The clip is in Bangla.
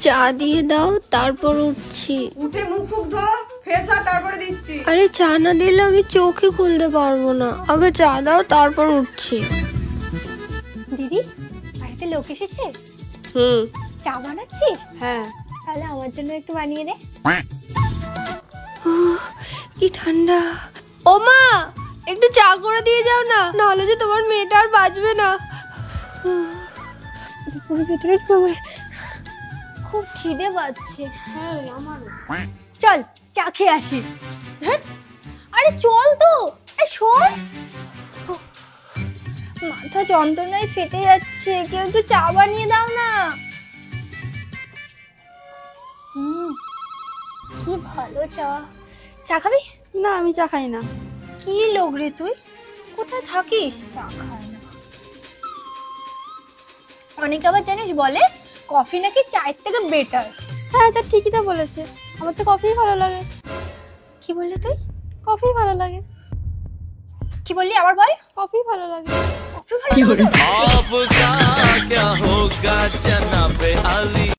চা দিয়ে দাও, তারপর উঠছি। উঠে মুখ ফুক ধো, ফ্রেশ হ, তারপরে দিচ্ছি। আরে চা না দিলে আমি চোখই খুলতে পারবো না। আগে চা দাও, তারপর উঠছি। দিদি, বাড়িতে লোক এসেছে। চা বানাচ্ছিস? হ্যাঁ। তাহলে আমার জন্য একটু বানিয়ে দে। কি ঠান্ডা। ও মা, একটু চা করে দিয়ে যাও না, নাহলে যে তোমার মেয়েটা আর বাঁচবে না। ভেতরে খুব খিদে পাচ্ছে। হ্যাঁ, আমারও। চল চা খেয়ে আসি। আরে চল তো, শোন, মাথা যন্ত্রণায় ফেটে যাচ্ছে, কেউ একটু চা বানিয়ে দাও না। কি ভালো চা। চা খাবি? না, আমি চা খাই না। কি লোক রে তুই, কোথায় থাকিস? চা খায় না। অনেকে আবার জানিস বলে কফি নাকি চায়ের থেকে বেটার। হ্যাঁ, তা ঠিকই তো বলেছে। আমার তো কফি ভালো লাগে। কি বললি তুই? কফি ভালো লাগে। কি বললি আবার বল? কফি ভালো লাগে। কফি ভালো লাগে।